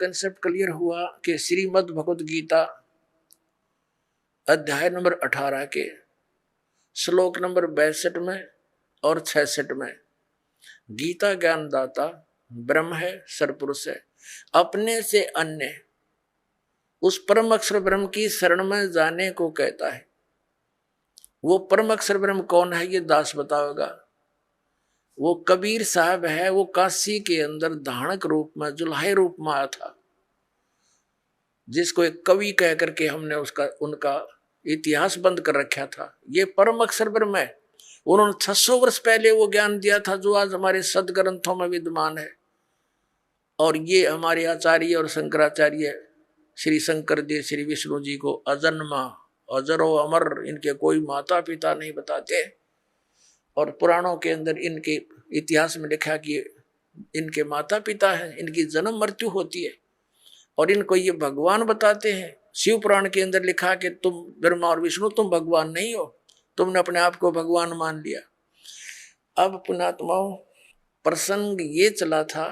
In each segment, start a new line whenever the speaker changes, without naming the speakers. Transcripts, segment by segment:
Concept clear हुआ कि श्रीमद् भगवद गीता अध्याय नंबर 18 के श्लोक नंबर 62 में और 66 में गीता ज्ञानदाता ब्रह्म है, सरपुरुष है, अपने से अन्य उस परम अक्षर ब्रह्म की शरण में जाने को कहता है। वो परम अक्षर ब्रह्म कौन है ये दास बताओगा। वो कबीर साहब है, वो काशी के अंदर धानक रूप में, जुल्हे रूप में आया था, जिसको एक कवि कह करके हमने उनका इतिहास बंद कर रखा था। ये परम अक्षर ब्रह्म है। उन्होंने 600 वर्ष पहले वो ज्ञान दिया था जो आज हमारे सदग्रंथों में विद्यमान है। और ये हमारे आचार्य और शंकराचार्य श्री शंकर जी, श्री विष्णु जी को अजन्मा, अजरो अमर, इनके कोई माता पिता नहीं बताते। और पुराणों के अंदर इनके इतिहास में लिखा कि इनके माता पिता हैं, इनकी जन्म मृत्यु होती है और इनको ये भगवान बताते हैं। शिव पुराण के अंदर लिखा कि तुम ब्रह्मा और विष्णु तुम भगवान नहीं हो, तुमने अपने आप को भगवान मान लिया। अब पुणात्माओं, प्रसंग ये चला था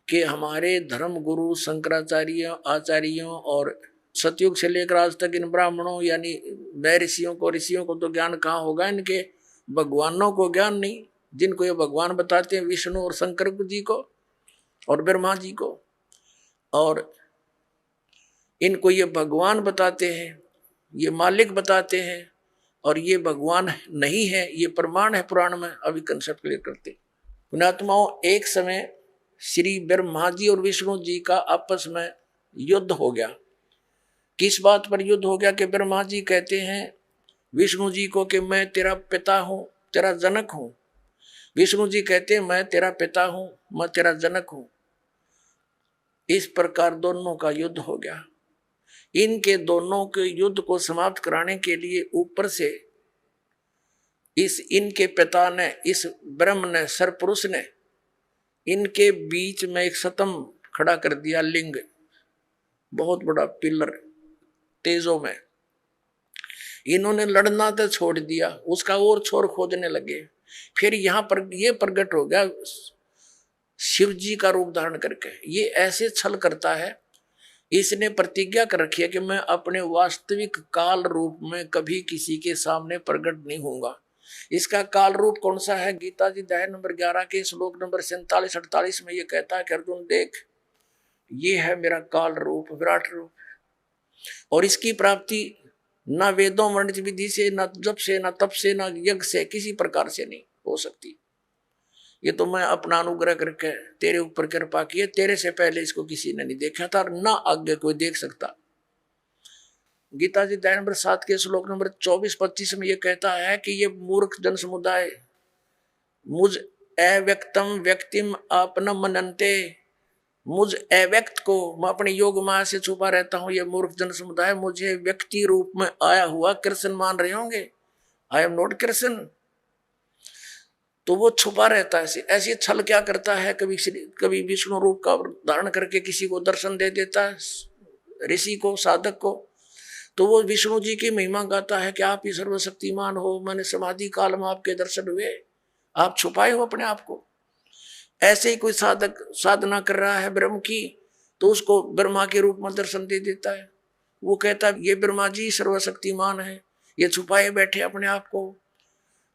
कि हमारे धर्म गुरु शंकराचार्य आचार्यों और सतयुग से लेकर आज तक इन ब्राह्मणों यानी मैं ऋषियों को तो ज्ञान कहाँ होगा, इनके भगवानों को ज्ञान नहीं। जिनको ये भगवान बताते हैं विष्णु और शंकर जी को और ब्रह्मा जी को, और इनको ये भगवान बताते हैं, ये मालिक बताते हैं, और ये भगवान नहीं है, ये प्रमाण है पुराण में। अभी कंसेप्ट क्लियर करते पुणात्माओं, एक समय श्री ब्रह्मा जी और विष्णु जी का आपस में युद्ध हो गया। किस बात पर युद्ध हो गया कि ब्रह्मा जी कहते हैं विष्णु जी को कि मैं तेरा पिता हूं, तेरा जनक हूं। विष्णु जी कहते हैं मैं तेरा पिता हूं, मैं तेरा जनक हूं। इस प्रकार दोनों का युद्ध हो गया। इनके दोनों के युद्ध को समाप्त कराने के लिए ऊपर से इनके पिता ने, इस ब्रह्म ने, सरपुरुष ने इनके बीच में एक सतम खड़ा कर दिया, लिंग, बहुत बड़ा पिलर तेजों में। इन्होंने लड़ना तो छोड़ दिया, उसका और छोर खोजने लगे। फिर यहां पर यह प्रकट हो गया शिव जी का रूप धारण करके। ये ऐसे छल करता है, इसने प्रतिज्ञा कर रखी है कि मैं अपने वास्तविक काल रूप में कभी किसी के सामने प्रकट नहीं होऊंगा। इसका काल रूप कौन सा है? गीता जी अध्याय नंबर 11 के श्लोक नंबर 47-48 में ये कहता है कि अर्जुन देख, ये है मेरा काल रूप, विराट रूप, और इसकी प्राप्ति ना वेदों वर्णित विधि से, ना जप से, ना तप से, ना यज्ञ से, किसी प्रकार से नहीं हो सकती। ये तो मैं अपना अनुग्रह करके तेरे ऊपर कृपा की, तेरे से पहले इसको किसी ने नहीं देखा था और ना आगे कोई देख सकता। गीता जी अध्याय नंबर 7 के श्लोक नंबर 24-25 में ये कहता है कि ये मूर्ख जन समुदाय मुझ अव्यक्तम व्यक्तिम आपनम मनन्ते, मुझ अव्यक्त को मैं अपने योग माया से छुपा रहता हूं। ये मूर्ख जन समुदाय मुझे व्यक्ति रूप में आया हुआ कृष्ण मान रहे होंगे। I am not Krishna. तो वो छुपा रहता है, ऐसे छल क्या करता है, कभी विष्णु रूप का धारण करके किसी को दर्शन दे देता है, ऋषि को, साधक को। तो वो विष्णु जी की महिमा गाता है कि आप ही सर्वशक्तिमान हो, मैंने समाधि काल में आपके दर्शन हुए, आप छुपाए हो अपने आप को। ऐसे ही कोई साधक साधना कर रहा है ब्रह्म की, तो उसको ब्रह्मा के रूप में दर्शन दे देता है। वो कहता है ये ब्रह्मा जी सर्वशक्तिमान है, ये छुपाए बैठे अपने आप को,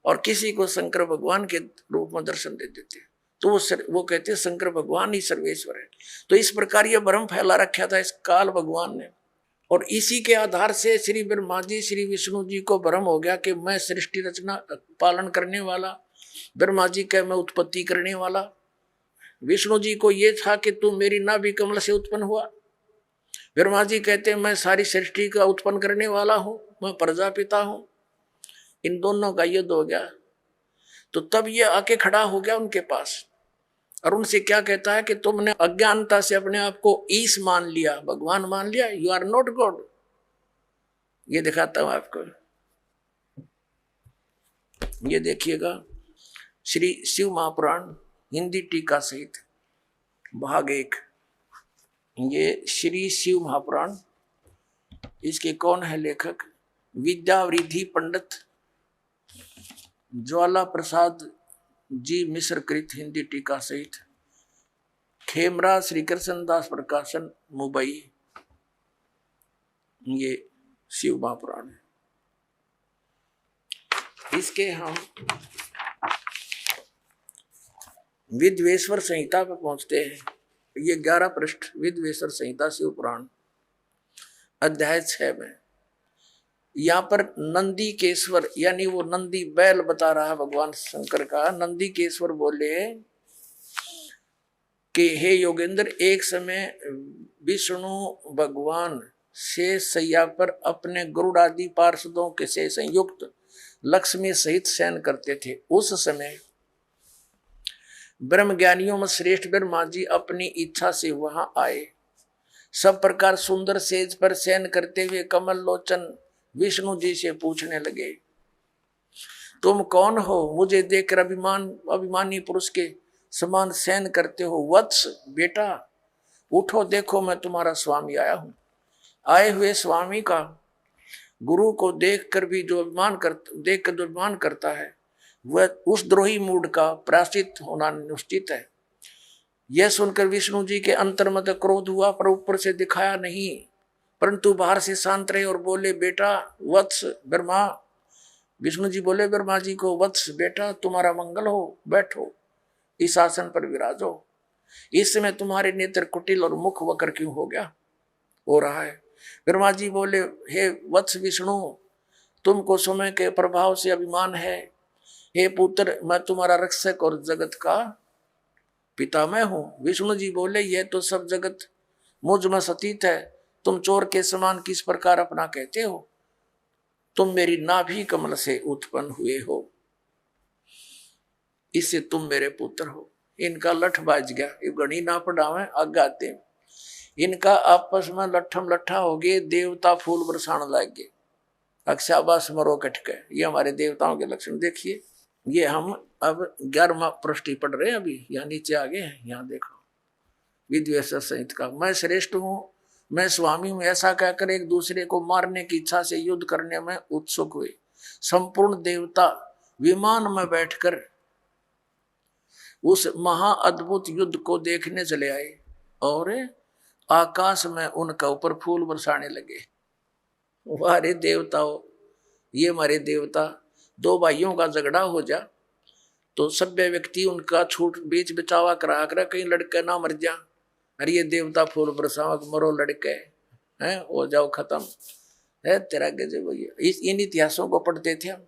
और किसी को शंकर भगवान के रूप में दर्शन दे देते। तो वो कहते हैं शंकर भगवान ही सर्वेश्वर है। तो इस प्रकार ये भ्रम फैला रखा था इस काल भगवान ने, और इसी के आधार से श्री ब्रह्मा जी, श्री विष्णु जी को भ्रम हो गया कि मैं सृष्टि रचना पालन करने वाला, ब्रह्मा जी का मैं उत्पत्ति करने वाला। विष्णु जी को ये था कि तू मेरी नाभि कमल से उत्पन्न हुआ। ब्रह्मा जी कहते हैं मैं सारी सृष्टि का उत्पन्न करने वाला हूं, मैं प्रजापिता हूं। इन दोनों का युद्ध हो गया। तो तब ये आके खड़ा हो गया उनके पास और उनसे क्या कहता है कि तुमने अज्ञानता से अपने आप को ईश मान लिया, भगवान मान लिया, यू आर नॉट गॉड। ये दिखाता हूं आपको, ये देखिएगा श्री शिव महापुराण हिंदी टीका सहित भाग 1। ये श्री शिव महापुराण, इसके कौन है लेखक? विद्यावृद्धि पंडित ज्वाला प्रसाद जी मिश्र कृत हिंदी टीका सहित खेमरा श्री कृष्णदास प्रकाशन मुंबई, ये शिव महापुराण है। इसके हम विद्वेश्वर संहिता पर पहुंचते हैं। ये 11 पृष्ठ विद्वेश्वर संहिता शिव पुराण अध्याय 6 में यहाँ पर नंदी केश्वर यानी वो नंदी बैल बता रहा है भगवान शंकर का। नंदी केश्वर बोले कि हे योगेंद्र, एक समय विष्णु भगवान शेष सैया पर अपने गरुड़ आदि पार्षदों के से संयुक्त लक्ष्मी सहित शयन करते थे। उस समय ब्रह्म ज्ञानियों में श्रेष्ठ ब्रह्मा जी अपनी इच्छा से वहां आए। सब प्रकार सुंदर सेज पर शयन करते हुए कमल लोचन विष्णु जी से पूछने लगे, तुम कौन हो? मुझे देखकर अभिमानी पुरुष के समान शयन करते हो। वत्स बेटा उठो, देखो मैं तुम्हारा स्वामी आया हूं। आए हुए स्वामी का गुरु को देखकर जो अभिमान करता है वह उस द्रोही मूड का प्रायश्चित होना निश्चित है। यह सुनकर विष्णु जी के अंतर में क्रोध हुआ, पर ऊपर से दिखाया नहीं, परंतु बाहर से शांत रहे और बोले, बेटा वत्स ब्रह्मा। विष्णु जी बोले ब्रह्मा जी को, वत्स बेटा तुम्हारा मंगल हो, बैठो इस आसन पर विराजो। इस समय तुम्हारे नेत्र कुटिल और मुख वक्र क्यों हो रहा है? ब्रह्मा जी बोले, हे वत्स विष्णु, तुमको समय के प्रभाव से अभिमान है। हे पुत्र, मैं तुम्हारा रक्षक और जगत का पिता मैं हूं। विष्णु जी बोले, यह तो सब जगत मुझ में सतीत है। तुम चोर के समान किस प्रकार अपना कहते हो? तुम मेरी नाभि कमल से उत्पन्न हुए हो, इससे तुम मेरे पुत्र हो। इनका लठ बाज गया। ये गणी ना पढ़ावे आगाते, इनका आपस में लट्ठम लट्ठा हो गए। देवता फूल बरसाने लग गए। अक्षाबास मरो कटके। ये हमारे देवताओं के लक्षण देखिए। ये हम अब 11वां पृष्ठ पढ़ रहे हैं। अभी यहाँ नीचे आ गए हैं। यहाँ देखो विद्वेश्वर संहिता का, मैं श्रेष्ठ हूँ, मैं स्वामी हूँ, ऐसा कहकर एक दूसरे को मारने की इच्छा से युद्ध करने में उत्सुक हुए। संपूर्ण देवता विमान में बैठकर उस महा अद्भुत युद्ध को देखने चले आए और आकाश में उनका ऊपर फूल बरसाने लगे। हमारे देवताओं, ये हमारे देवता, दो भाइयों का झगड़ा हो जा तो सभ्य व्यक्ति उनका छूट बीच बचावा करा कर कहीं लड़के ना मर जा। अरे ये देवता फूल बरसावा, मरो लड़के हैं, हो जाओ खत्म है तेरा गजब। इन इतिहासों को पढ़ते थे हम।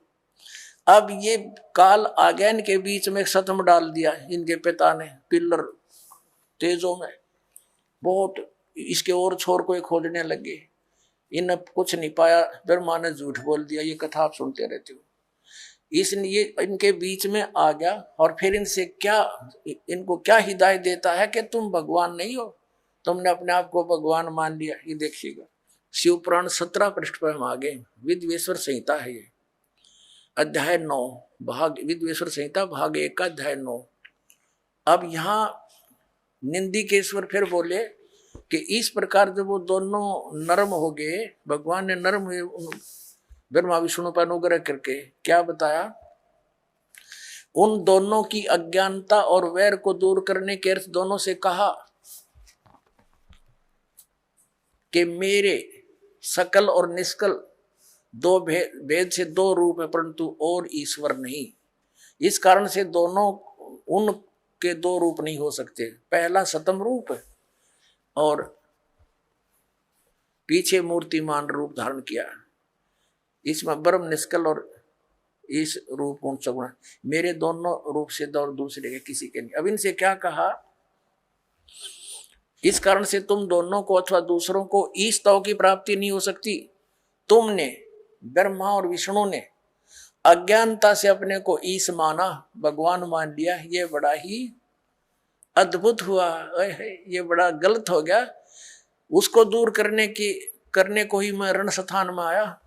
अब ये काल आ गया, इनके बीच में सतम डाल दिया इनके पिता ने पिल्लर तेजों में बहुत। इसके और छोर को खोजने लगे, इन कुछ नहीं पाया। ब्रह्मा ने झूठ बोल दिया। ये कथा आप सुनते रहते हो। इसलिए इनके बीच में आ गया और फिर इनको क्या हिदायत देता है कि तुम भगवान नहीं हो, तुमने अपने आप को भगवान मान लिया। ये देखिएगा शिव पुराण 17 पृष्ठ पर हम आ गए। विद्वेश्वर संहिता है ये, अध्याय 9 भाग विद्वेश्वर संहिता भाग 1 का अध्याय 9। अब यहाँ निंदिकेश्वर फिर बोले कि इस प्रकार जब वो दोनों नरम हो गए, भगवान ने नरम हुए ब्रह्मा विष्णु पर अनुग्रह करके क्या बताया, उन दोनों की अज्ञानता और वैर को दूर करने के अर्थ दोनों से कहा कि मेरे सकल और निष्कल दो भेद से दो रूप है, परंतु और ईश्वर नहीं। इस कारण से दोनों उनके दो रूप नहीं हो सकते। पहला सतम रूप है और पीछे मूर्तिमान रूप धारण किया। इसमें ब्रह्म निष्कल और इस रूप गुण सगुण, मेरे दोनों रूप से और दूसरे के किसी के नहीं। अब इनसे क्या कहा, इस कारण से तुम दोनों को अथवा दूसरों को ईश तव की प्राप्ति नहीं हो सकती। तुमने ब्रह्मा और विष्णु ने अज्ञानता से अपने को ईश माना, भगवान मान लिया। ये बड़ा ही अद्भुत हुआ, ये बड़ा गलत हो गया। उसको दूर करने को ही मैं रण स्थान में आया।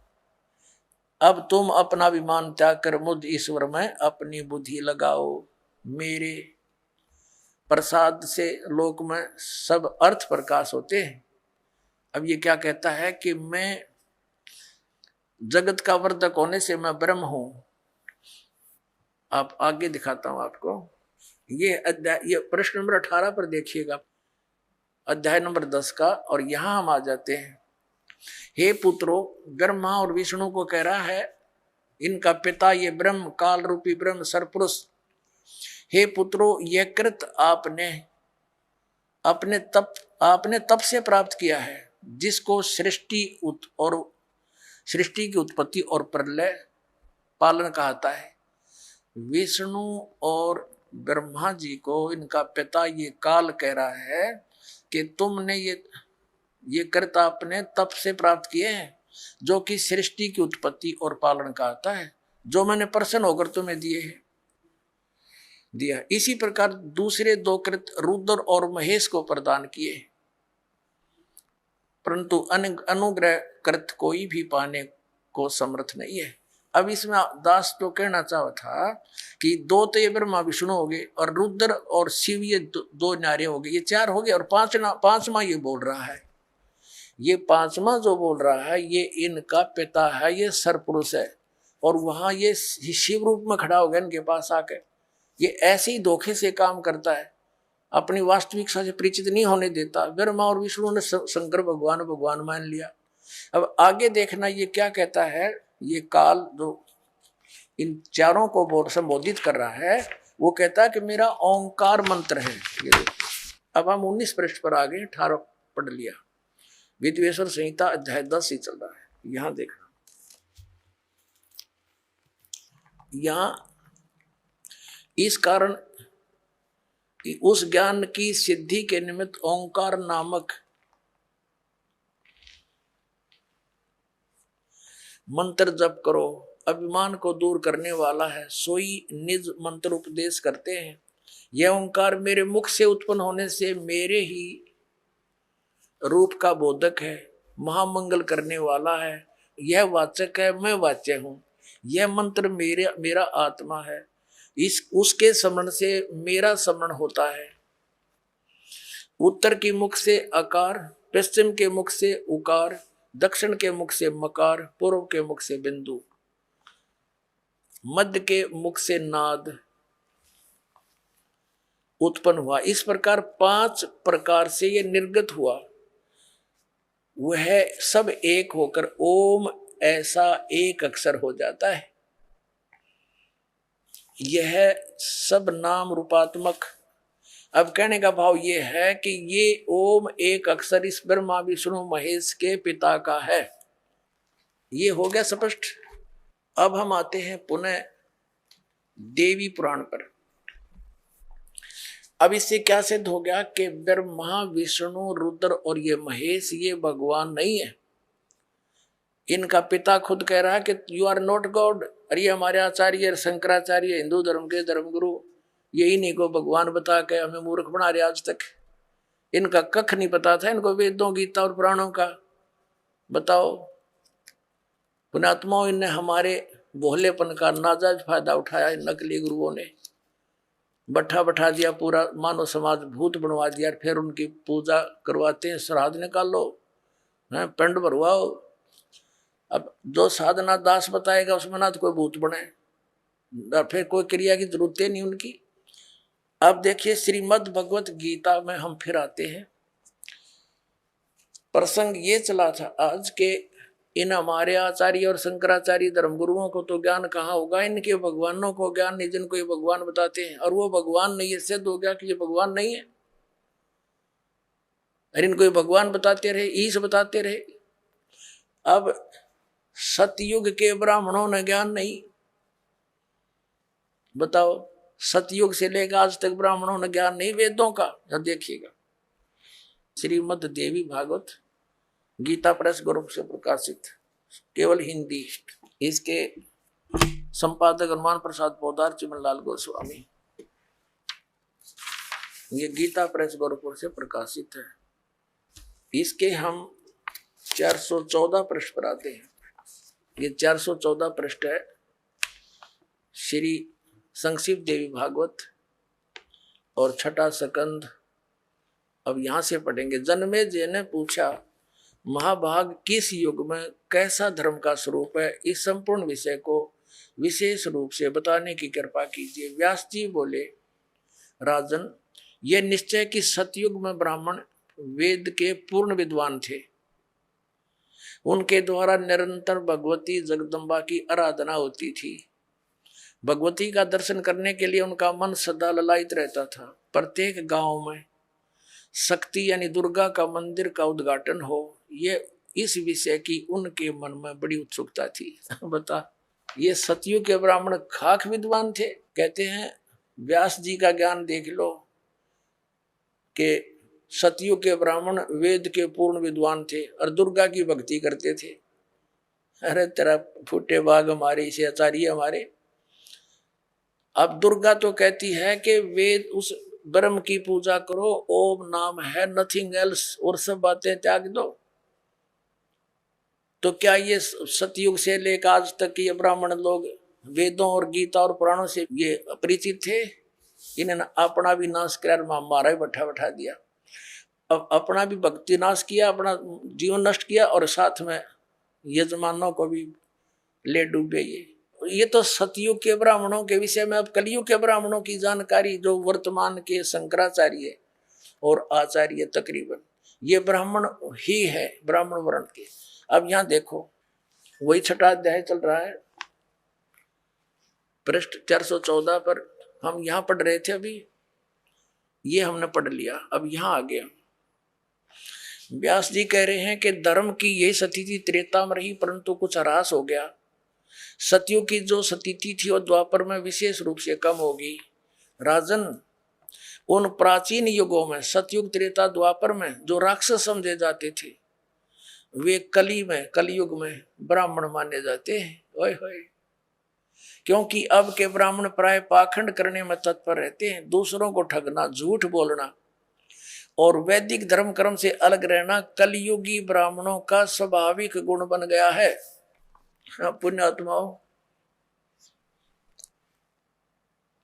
अब तुम अपना विमान त्याग कर मुझ ईश्वर में अपनी बुद्धि लगाओ। मेरे प्रसाद से लोक में सब अर्थ प्रकाश होते हैं। अब ये क्या कहता है कि मैं जगत का वर्धक होने से मैं ब्रह्म हूं। आप आगे दिखाता हूं आपको। ये अध्याय, ये प्रश्न नंबर 18 पर देखिएगा, अध्याय नंबर 10 का। और यहां हम आ जाते हैं। हे पुत्रो, ब्रह्मा और विष्णु को कह रहा है, इनका पिता ये ब्रह्म, काल रूपी ब्रह्म सरपुरुष, हे पुत्रो, यह कृत आपने तप से प्राप्त किया है, जिसको सृष्टि की उत्पत्ति और प्रलय पालन कहता है। विष्णु और ब्रह्मा जी को इनका पिता ये काल कह रहा है कि तुमने ये कृत आपने तप से प्राप्त किए हैं, जो कि सृष्टि की उत्पत्ति और पालन कहता है, जो मैंने प्रसन्न होकर तुम्हें दिया। इसी प्रकार दूसरे दो कृत रुद्र और महेश को प्रदान किए, परंतु अनुग्रह कृत कोई भी पाने को समर्थ नहीं है। अब इसमें दास तो कहना चाहा था कि दो तो ये ब्रह्मा विष्णु हो गए, और रुद्र और शिव ये दो नारे हो गए, ये चार हो गए, और पांचवा ये बोल रहा है। ये पांचवा जो बोल रहा है ये इनका पिता है, ये सरपुरुष है, और वहां ये शिव रूप में खड़ा हो गया इनके पास आकर। ये ऐसे ही धोखे से काम करता है, अपनी वास्तविकता से परिचित नहीं होने देता। ब्रह्मा और विष्णु ने शंकर भगवान मान लिया। अब आगे देखना ये क्या कहता है। ये काल जो इन चारों को संबोधित कर रहा है, वो कहता है कि मेरा ओंकार मंत्र है। ये अब हम 19 पृष्ठ पर आ गए, 18 पढ़ लिया। विद्वेश्वर संहिता अध्याय 10 ही चल रहा है। यहां देखना, यहां इस कारण उस ज्ञान की सिद्धि के निमित्त ओंकार नामक मंत्र जप करो, अभिमान को दूर करने वाला है, सोई निज मंत्र उपदेश करते हैं। यह ओंकार मेरे मुख से उत्पन्न होने से मेरे ही रूप का बोधक है, महामंगल करने वाला है। यह वाचक है, मैं वाच्य हूं। यह मंत्र मेरा आत्मा है, उसके स्मरण से मेरा स्मरण होता है। उत्तर के मुख से अकार, पश्चिम के मुख से उकार, दक्षिण के मुख से मकार, पूर्व के मुख से बिंदु, मध्य के मुख से नाद उत्पन्न हुआ। इस प्रकार 5 प्रकार से ये निर्गत हुआ। वह सब एक होकर ओम ऐसा एक अक्षर हो जाता है। यह सब नाम रूपात्मक। अब कहने का भाव ये है कि ये ओम एक अक्षर इस ब्रह्मा विष्णु महेश के पिता का है। ये हो गया स्पष्ट। अब हम आते हैं पुनः देवी पुराण पर। अब इससे क्या सिद्ध हो गया कि ब्रह्मा विष्णु रुद्र और ये महेश ये भगवान नहीं है। इनका पिता खुद कह रहा है कि यू आर नॉट गॉड। अरे हमारे आचार्य शंकराचार्य हिंदू धर्म के धर्मगुरु यही नहीं को भगवान बता के हमें मूर्ख बना रहे। आज तक इनका कख नहीं पता था, इनको वेदों गीता और पुराणों का। बताओ पुण्यात्माओं, इनने हमारे भोलेपन का नाजायज फायदा उठाया। इन नकली गुरुओं ने बैठा दिया, पूरा मानव समाज भूत बनवा दिया। फिर उनकी पूजा करवाते हैं, श्राद्ध निकालो, पिंड भरवाओ। अब जो साधना दास बताएगा उसमें ना तो कोई भूत बने, फिर कोई क्रिया की जरूरत नहीं उनकी। अब देखिए श्रीमद् भगवत गीता में हम फिर आते हैं। प्रसंग ये चला था आज के इन हमारे आचार्य और शंकराचार्य धर्मगुरुओं को तो ज्ञान कहाँ होगा, इनके भगवानों को ज्ञान नहीं, जिनको ये भगवान बताते हैं। और वो भगवान नहीं, ये सिद्ध हो गया कि ये भगवान नहीं है। और इनको ये भगवान बताते रहे, ईश बताते रहे। अब सतयुग के ब्राह्मणों ने ज्ञान नहीं। बताओ, सतयुग से लेकर आज तक ब्राह्मणों ने ज्ञान नहीं वेदों का। जब देखिएगा श्रीमद् देवी भागवत गीता प्रेस ग्रुप से प्रकाशित, केवल हिंदी। इसके संपादक हनुमान प्रसाद पोदार, चिमनलाल गोस्वामी। ये गीता प्रेस गोरखपुर से प्रकाशित है। इसके हम 414 पृष्ठ पर आते हैं। ये 414 पृष्ठ है श्री संक्षिप्त देवी भागवत और छठा स्कंद। अब यहां से पढ़ेंगे। जन्मेजय ने पूछा, महाभाग किस युग में कैसा धर्म का स्वरूप है, इस संपूर्ण विषय को विशेष रूप से बताने की कृपा कीजिए। व्यास जी बोले, राजन, ये निश्चय कि सतयुग में ब्राह्मण वेद के पूर्ण विद्वान थे। उनके द्वारा निरंतर भगवती जगदम्बा की आराधना होती थी। भगवती का दर्शन करने के लिए उनका मन सदा ललायित रहता था। प्रत्येक गांव में शक्ति यानी दुर्गा का मंदिर का उद्घाटन हो, ये इस विषय की उनके मन में बड़ी उत्सुकता थी। बता, ये सतयुग के ब्राह्मण खाक विद्वान थे। कहते हैं व्यास जी का ज्ञान देख लो कि सतयुग के ब्राह्मण वेद के पूर्ण विद्वान थे और दुर्गा की भक्ति करते थे। अरे तेरा फूटे बाग हमारे, इसे आचार्य हमारे। अब दुर्गा तो कहती है कि वेद उस ब्रह्म की पूजा करो, ओम नाम है, नथिंग एल्स, और सब बातें त्याग दो। तो क्या ये सतयुग से लेकर आज तक ये ब्राह्मण लोग वेदों और गीता और पुराणों से ये अपरिचित थे? इन्होंने अपना भी नाश कर हमारा भी बैठा दिया। अब अपना भी भक्ति नाश किया, अपना जीवन नष्ट किया, और साथ में यजमानों को भी ले डूबे। ये तो सतयुग के ब्राह्मणों के विषय में। अब कलयुग के ब्राह्मणों की जानकारी जो वर्तमान के शंकराचार्य और आचार्य तकरीबन ये ब्राह्मण ही है, ब्राह्मण वर्ण के। अब यहां देखो, वही छठा अध्याय चल रहा है, पृष्ठ 414 पर हम यहां पढ़ रहे थे। अभी ये हमने पढ़ लिया, अब यहां आ गया। व्यास जी कह रहे हैं कि धर्म की यही स्थिति त्रेता में रही, परंतु कुछ ह्रास हो गया। सतयुग की जो स्थिति थी वो द्वापर में विशेष रूप से कम होगी। राजन, उन प्राचीन युगों में सतयुग त्रेता द्वापर में जो राक्षस समझे जाते थे, वे कलयुग में ब्राह्मण माने जाते हैं। ओए होए, क्योंकि अब के ब्राह्मण प्राय पाखंड करने में तत्पर रहते हैं। दूसरों को ठगना, झूठ बोलना और वैदिक धर्म कर्म से अलग रहना कलयुगी ब्राह्मणों का स्वाभाविक गुण बन गया है। पुण्यात्माओं,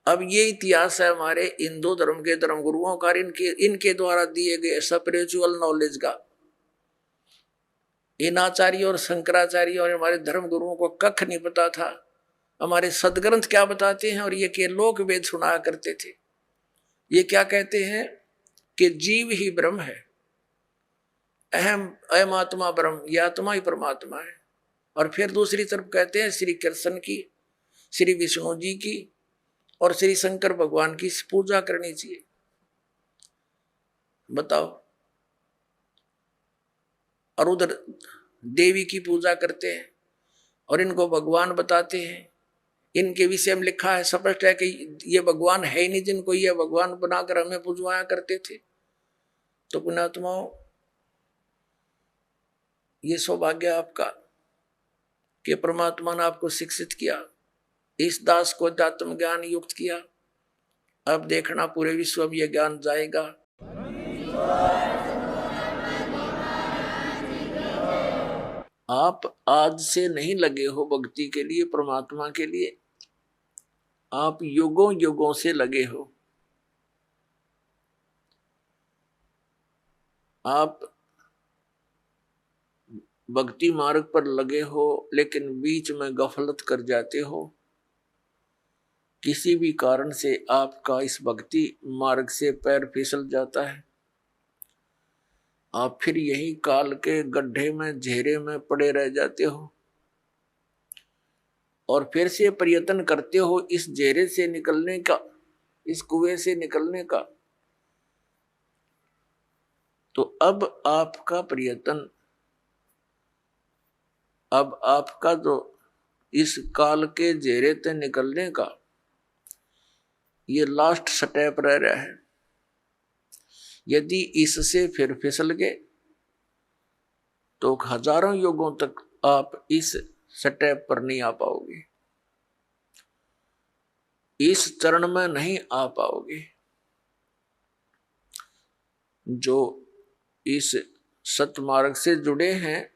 अब ये इतिहास है हमारे हिंदू धर्म के धर्म गुरुओं का, इनके द्वारा दिए गए स्पिरिचुअल नॉलेज का। इन आचार्य और शंकराचार्य और हमारे धर्म गुरुओं को कख नहीं पता था हमारे सदग्रंथ क्या बताते हैं। और ये के लोक वेद सुनाया करते थे। ये क्या कहते हैं कि जीव ही ब्रह्म है, अहम आत्मा ब्रह्म, ये आत्मा ही परमात्मा है। और फिर दूसरी तरफ कहते हैं श्री कृष्ण की, श्री विष्णु जी की और श्री शंकर भगवान की पूजा करनी चाहिए। बताओ, और उधर देवी की पूजा करते हैं और इनको भगवान बताते हैं। इनके विषय में लिखा है, स्पष्ट है कि ये भगवान है ही नहीं, जिनको ये भगवान बनाकर हमें पूजवाया करते थे। तो पुण्यात्माओं, ये सौभाग्य आपका कि परमात्मा ने आपको शिक्षित किया, इस दास को अध्यात्म ज्ञान युक्त किया। अब देखना पूरे विश्व में यह ज्ञान जाएगा। आप आज से नहीं लगे हो भक्ति के लिए, परमात्मा के लिए, आप युगों युगों से लगे हो। आप भक्ति मार्ग पर लगे हो, लेकिन बीच में गफलत कर जाते हो। किसी भी कारण से आपका इस भक्ति मार्ग से पैर फिसल जाता है। आप फिर यही काल के गड्ढे में, घेरे में पड़े रह जाते हो और फिर से प्रयत्न करते हो इस घेरे से निकलने का, इस कुएं से निकलने का। तो अब आपका प्रयत्न, अब आपका जो इस काल के घेरे से निकलने का ये लास्ट स्टेप रह रहा है। यदि इससे फिर फिसल गए तो हजारों युगों तक आप इस स्टेप पर नहीं आ पाओगे, इस चरण में नहीं आ पाओगे। जो इस सतमार्ग से जुड़े हैं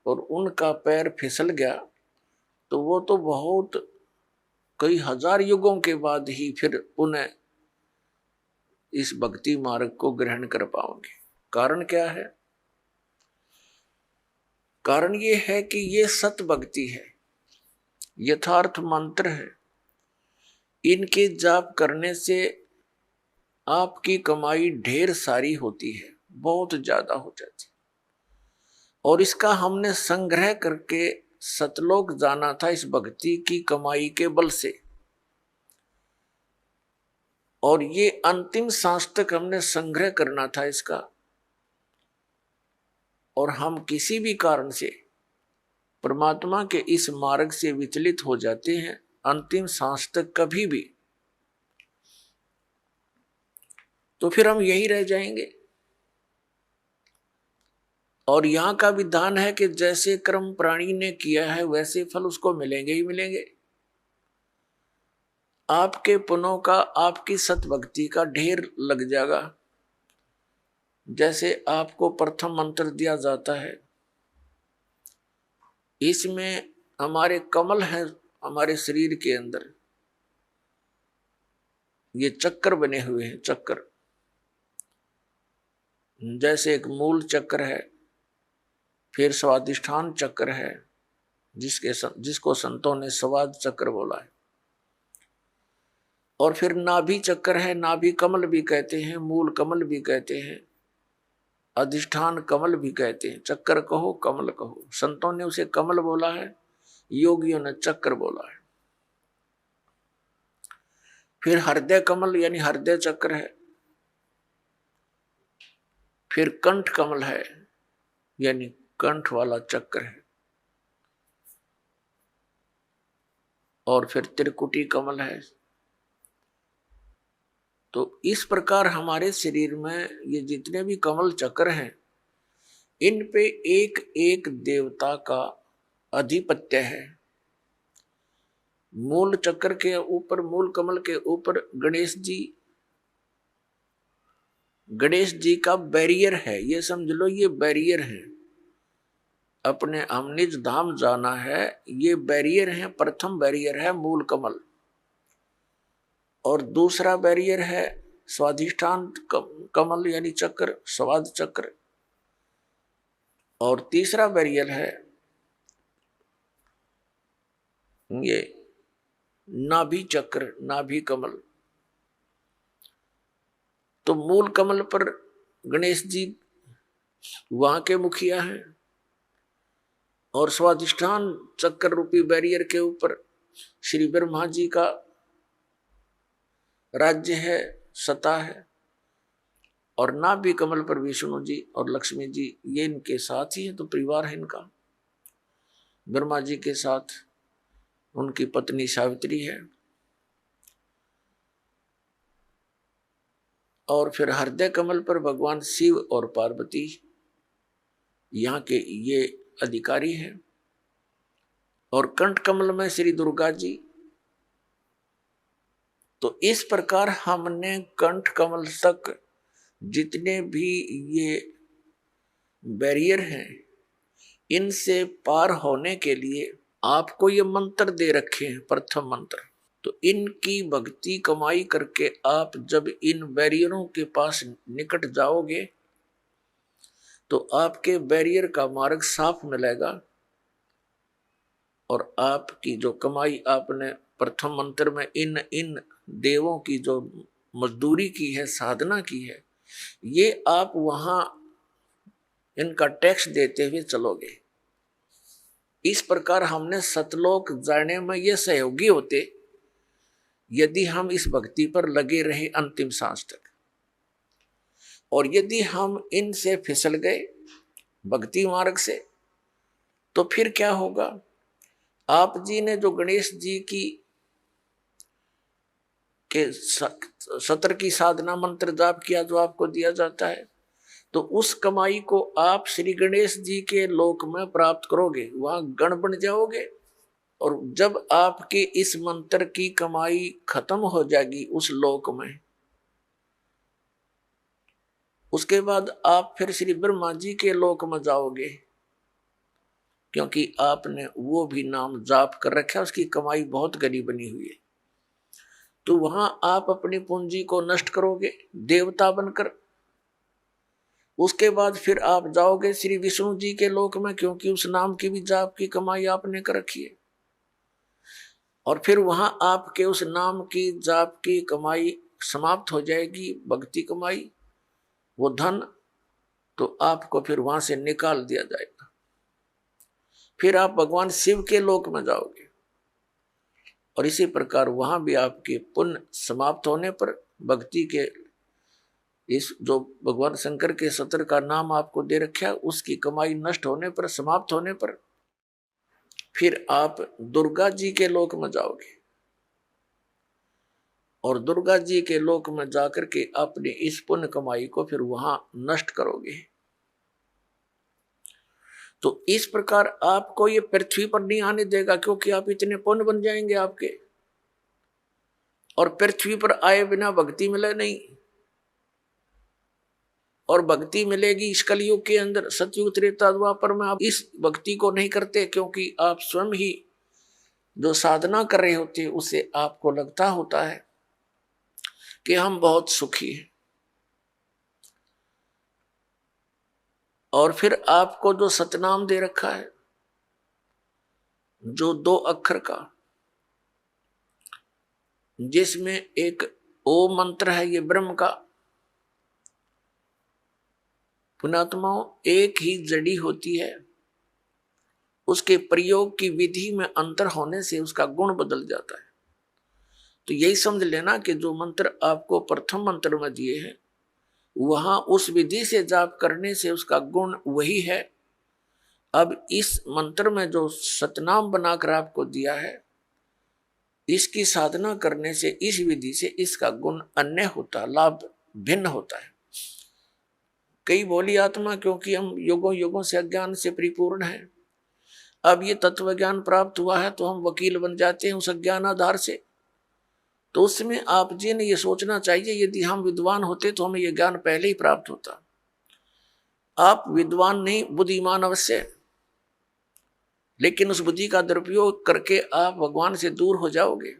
और उनका पैर फिसल गया तो वो तो बहुत कई हजार युगों के बाद ही फिर उन्हें इस भक्ति मार्ग को ग्रहण कर पाओगे। कारण क्या है? कारण ये है कि ये सत भक्ति है, यथार्थ मंत्र है। इनके जाप करने से आपकी कमाई ढेर सारी होती है, बहुत ज्यादा हो जाती है, और इसका हमने संग्रह करके सतलोक जाना था इस भक्ति की कमाई के बल से, और ये अंतिम सांस तक हमने संग्रह करना था इसका। और हम किसी भी कारण से परमात्मा के इस मार्ग से विचलित हो जाते हैं अंतिम सांस तक कभी भी, तो फिर हम यही रह जाएंगे। और यहाँ का विधान है कि जैसे कर्म प्राणी ने किया है वैसे फल उसको मिलेंगे ही मिलेंगे। आपके पुण्यों का, आपकी सतभक्ति का ढेर लग जाएगा। जैसे आपको प्रथम मंत्र दिया जाता है, इसमें हमारे कमल है, हमारे शरीर के अंदर ये चक्कर बने हुए हैं। चक्कर जैसे एक मूल चक्र है, फिर स्वादिष्ठान चक्र है, जिसको संतों ने स्वाद चक्र बोला है, और फिर नाभि चक्र है, नाभि कमल भी कहते हैं, मूल कमल भी कहते हैं, अधिष्ठान कमल भी कहते हैं। चक्कर कहो कमल कहो, संतों ने उसे कमल बोला है, योगियों ने चक्र बोला है। फिर हृदय कमल यानी हृदय चक्र है, फिर कंठ कमल है यानी कंठ वाला चक्र है, और फिर त्रिकुटी कमल है। तो इस प्रकार हमारे शरीर में ये जितने भी कमल चक्र हैं, इन पे एक एक देवता का आधिपत्य है। मूल चक्र के ऊपर, मूल कमल के ऊपर गणेश जी का बैरियर है, ये समझ लो ये बैरियर है। अपने हम निज धाम जाना है, ये बैरियर है। प्रथम बैरियर है मूल कमल, और दूसरा बैरियर है स्वाधिष्ठान कमल यानी चक्र, स्वाद चक्र, और तीसरा बैरियर है ये नाभि चक्र, नाभि कमल। तो मूल कमल पर गणेश जी वहां के मुखिया हैं, और स्वाधिष्ठान चक्र रूपी बैरियर के ऊपर श्री ब्रह्मा जी का राज्य है, सत्ता है, और नाभि कमल पर विष्णु जी और लक्ष्मी जी, ये इनके साथ ही है। तो परिवार है इनका। ब्रह्मा जी के साथ उनकी पत्नी सावित्री है, और फिर हृदय कमल पर भगवान शिव और पार्वती यहाँ के ये अधिकारी हैं, और कंठ कमल में श्री दुर्गा जी। तो इस प्रकार हमने कंठ कमल तक जितने भी ये बैरियर हैं, इनसे पार होने के लिए आपको ये मंत्र दे रखे हैं, प्रथम मंत्र। तो इनकी भक्ति कमाई करके आप जब इन बैरियरों के पास निकट जाओगे तो आपके बैरियर का मार्ग साफ मिलेगा, और आपकी जो कमाई आपने प्रथम मंत्र में इन इन देवों की जो मजदूरी की है, साधना की है, ये आप वहां इनका टैक्स देते हुए चलोगे। इस प्रकार हमने सतलोक जाने में ये सहयोगी होते यदि हम इस भक्ति पर लगे रहे अंतिम सांस तक। और यदि हम इनसे फिसल गए भक्ति मार्ग से, तो फिर क्या होगा? आप जी ने जो गणेश जी की के सत्र की साधना मंत्र जाप किया जो आपको दिया जाता है, तो उस कमाई को आप श्री गणेश जी के लोक में प्राप्त करोगे, वहां गण बन जाओगे। और जब आपके इस मंत्र की कमाई खत्म हो जाएगी उस लोक में, उसके बाद आप फिर श्री ब्रह्मा जी के लोक में जाओगे, क्योंकि आपने वो भी नाम जाप कर रखा है, उसकी कमाई बहुत घनी बनी हुई है। तो वहां आप अपनी पूंजी को नष्ट करोगे देवता बनकर। उसके बाद फिर आप जाओगे श्री विष्णु जी के लोक में, क्योंकि उस नाम की भी जाप की कमाई आपने कर रखी है। और फिर वहां आपके उस नाम की जाप की कमाई समाप्त हो जाएगी भक्ति कमाई, वो धन, तो आपको फिर वहां से निकाल दिया जाएगा। फिर आप भगवान शिव के लोक में जाओगे, और इसी प्रकार वहां भी आपके पुण्य समाप्त होने पर, भक्ति के इस जो भगवान शंकर के सत्र का नाम आपको दे रखा है, उसकी कमाई नष्ट होने पर, समाप्त होने पर, फिर आप दुर्गा जी के लोक में जाओगे, और दुर्गा जी के लोक में जाकर के अपनी इस पुण्य कमाई को फिर वहां नष्ट करोगे। तो इस प्रकार आपको ये पृथ्वी पर नहीं आने देगा, क्योंकि आप इतने पुण्य बन जाएंगे आपके, और पृथ्वी पर आए बिना भक्ति मिले नहीं। और भक्ति मिलेगी इस कलयुग के अंदर, सतयुग त्रेता द्वापर में आप इस भक्ति को नहीं करते, क्योंकि आप स्वयं ही जो साधना कर रहे होते उसे आपको लगता होता है कि हम बहुत सुखी हैं। और फिर आपको जो सतनाम दे रखा है, जो 2 अक्षर का, जिसमें एक ओम मंत्र है, ये ब्रह्म का, पुण्यात्माओं एक ही जड़ी होती है, उसके प्रयोग की विधि में अंतर होने से उसका गुण बदल जाता है। तो यही समझ लेना कि जो मंत्र आपको प्रथम मंत्र में दिए हैं, वहां उस विधि से जाप करने से उसका गुण वही है। अब इस मंत्र में जो सतनाम बनाकर आपको दिया है, इसकी साधना करने से, इस विधि से इसका गुण अन्य होता, लाभ भिन्न होता है। कई बोली आत्मा, क्योंकि हम युगों युगों से अज्ञान से परिपूर्ण हैं, अब ये तत्व ज्ञान प्राप्त हुआ है तो हम वकील बन जाते हैं उस अज्ञान आधार से। तो उसमें आप जी ने ये सोचना चाहिए, यदि हम विद्वान होते तो हमें ये ज्ञान पहले ही प्राप्त होता। आप विद्वान नहीं, बुद्धिमान अवश्य, लेकिन उस बुद्धि का दुरुपयोग करके आप भगवान से दूर हो जाओगे।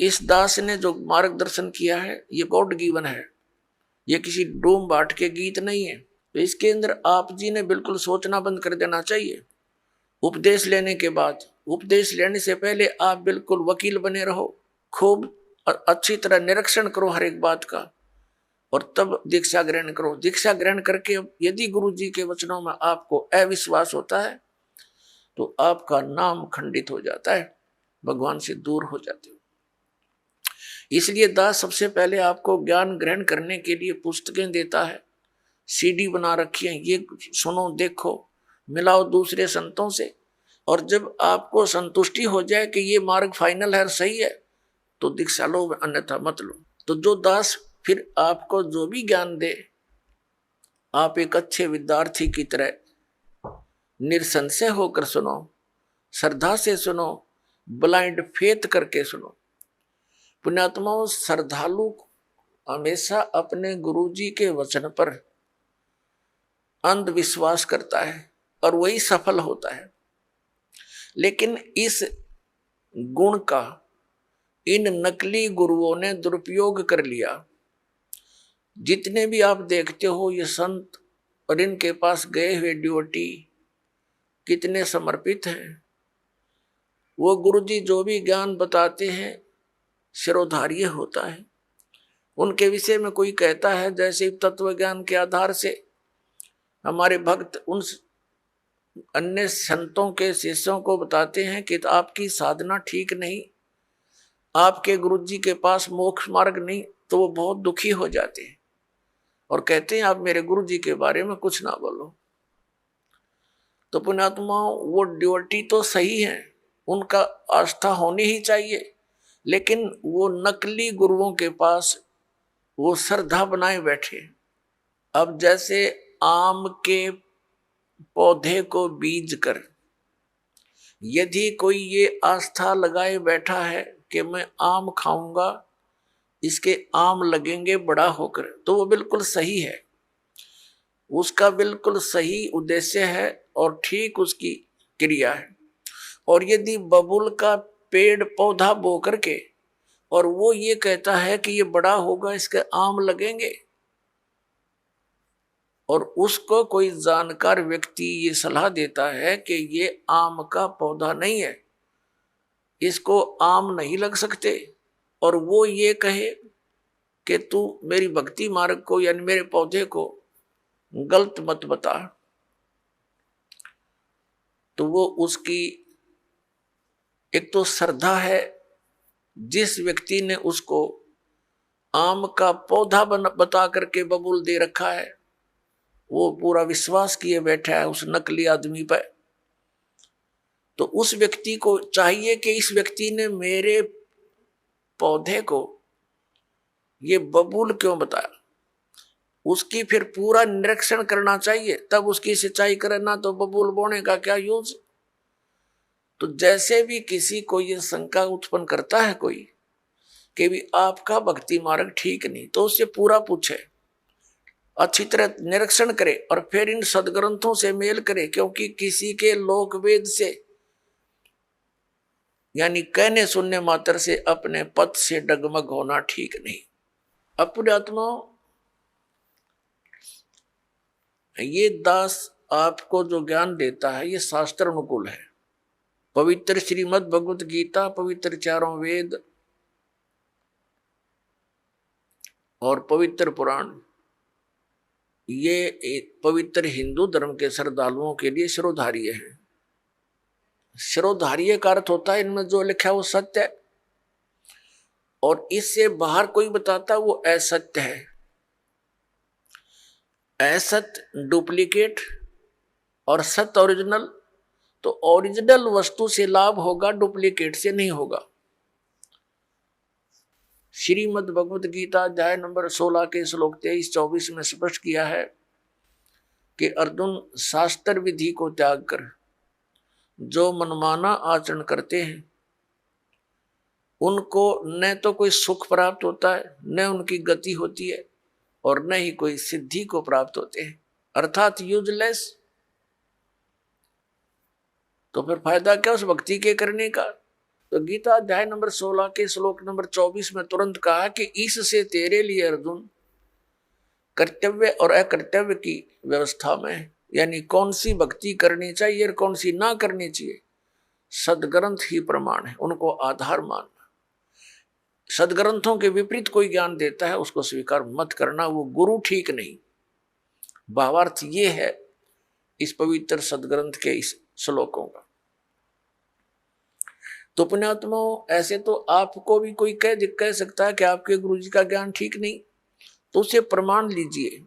इस दास ने जो मार्गदर्शन किया है, ये गॉड गिवन है, ये किसी डोम बाट के गीत नहीं है। तो इसके अंदर आप जी ने बिल्कुल सोचना बंद कर देना चाहिए। उपदेश लेने के बाद, उपदेश लेने से पहले आप बिल्कुल वकील बने रहो, खूब अच्छी तरह निरीक्षण करो हर एक बात का, और तब दीक्षा ग्रहण करो। दीक्षा ग्रहण करके यदि गुरु जी के वचनों में आपको अविश्वास होता है तो आपका नाम खंडित हो जाता है, भगवान से दूर हो जाते हो। इसलिए दास सबसे पहले आपको ज्ञान ग्रहण करने के लिए पुस्तकें देता है, सीडी बना रखी है, ये सुनो, देखो, मिलाओ दूसरे संतों से, और जब आपको संतुष्टि हो जाए कि ये मार्ग फाइनल है, सही है, तो दीक्षा लो, अन्यथा मत लो। तो जो दास फिर आपको जो भी ज्ञान दे, आप एक अच्छे विद्यार्थी की तरह निसंशय होकर सुनो, श्रद्धा से सुनो, ब्लाइंड फेथ करके सुनो। पुण्यात्माओं, श्रद्धालु हमेशा अपने गुरुजी के वचन पर अंधविश्वास करता है और वही सफल होता है। लेकिन इस गुण का इन नकली गुरुओं ने दुरुपयोग कर लिया। जितने भी आप देखते हो ये संत और इनके पास गए हुए डिवोटी कितने समर्पित हैं। वो गुरुजी जो भी ज्ञान बताते हैं शिरोधार्य होता है। उनके विषय में कोई कहता है, जैसे तत्व ज्ञान के आधार से हमारे भक्त उन अन्य संतों के शिष्यों को बताते हैं कि आपकी साधना ठीक नहीं, आपके गुरुजी के पास मोक्ष मार्ग नहीं, तो वो बहुत दुखी हो जाते हैं और कहते हैं आप मेरे गुरुजी के बारे में कुछ ना बोलो। तो पुण्यात्माओं, वो ड्यूटी तो सही है, उनका आस्था होनी ही चाहिए, लेकिन वो नकली गुरुओं के पास वो श्रद्धा बनाए बैठे। अब जैसे आम के पौधे को बीज कर यदि कोई ये आस्था लगाए बैठा है कि मैं आम खाऊंगा, इसके आम लगेंगे बड़ा होकर, तो वो बिल्कुल सही है, उसका बिल्कुल सही उद्देश्य है और ठीक उसकी क्रिया है। और यदि बबुल का पेड़ पौधा बो करके और वो ये कहता है कि ये बड़ा होगा, इसके आम लगेंगे, और उसको कोई जानकार व्यक्ति ये सलाह देता है कि ये आम का पौधा नहीं है, इसको आम नहीं लग सकते, और वो ये कहे कि तू मेरी भक्ति मार्ग को यानी मेरे पौधे को गलत मत बता, तो वो उसकी एक तो श्रद्धा है, जिस व्यक्ति ने उसको आम का पौधा बता करके बबूल दे रखा है, वो पूरा विश्वास किए बैठा है उस नकली आदमी पर। तो उस व्यक्ति को चाहिए कि इस व्यक्ति ने मेरे पौधे को ये बबूल क्यों बताया, उसकी फिर पूरा निरीक्षण करना चाहिए, तब उसकी सिंचाई करे, ना तो बबूल बोने का क्या यूज। तो जैसे भी किसी को ये शंका उत्पन्न करता है कोई कि भी आपका भक्ति मार्ग ठीक नहीं, तो उससे पूरा पूछे, अच्छी तरह निरीक्षण करे और फिर इन सदग्रंथों से मेल करे, क्योंकि किसी के लोक वेद से यानी कहने सुनने मात्र से अपने पद से डगमग होना ठीक नहीं। अपने आत्मा ये दास आपको जो ज्ञान देता है ये शास्त्र अनुकूल है। पवित्र श्रीमद् भगवत गीता, पवित्र चारों वेद और पवित्र पुराण, ये एक पवित्र हिंदू धर्म के श्रद्धालुओं के लिए शिरोधार्य है। शिरोधार्य का अर्थ होता है इनमें जो लिखा है वो सत्य है, और इससे बाहर कोई बताता वो असत्य है। असत्य डुप्लीकेट और सत्य ओरिजिनल। तो ओरिजिनल वस्तु से लाभ होगा, डुप्लीकेट से नहीं होगा। श्रीमद् भगवत गीता अध्याय नंबर 16 के श्लोक 23-24 में स्पष्ट किया है कि अर्जुन, शास्त्र विधि को त्याग कर जो मनमाना आचरण करते हैं उनको न तो कोई सुख प्राप्त होता है, न उनकी गति होती है, और न ही कोई सिद्धि को प्राप्त होते हैं, अर्थात यूजलेस। तो फिर फायदा क्या उस भक्ति के करने का। तो गीता अध्याय नंबर 16 के श्लोक नंबर 24 में तुरंत कहा कि इससे तेरे लिए अर्जुन कर्तव्य और अकर्तव्य की व्यवस्था में, यानी कौन सी भक्ति करनी चाहिए और कौन सी ना करनी चाहिए, सदग्रंथ ही प्रमाण है, उनको आधार मानना। सदग्रंथों के विपरीत कोई ज्ञान देता है उसको स्वीकार मत करना, वो गुरु ठीक नहीं। भावार्थ ये है इस पवित्र सदग्रंथ के इस श्लोकों का। तो पुण्यात्मा, ऐसे तो आपको भी कोई कह सकता है कि आपके गुरु जी का ज्ञान ठीक नहीं, तो उसे प्रमाण लीजिए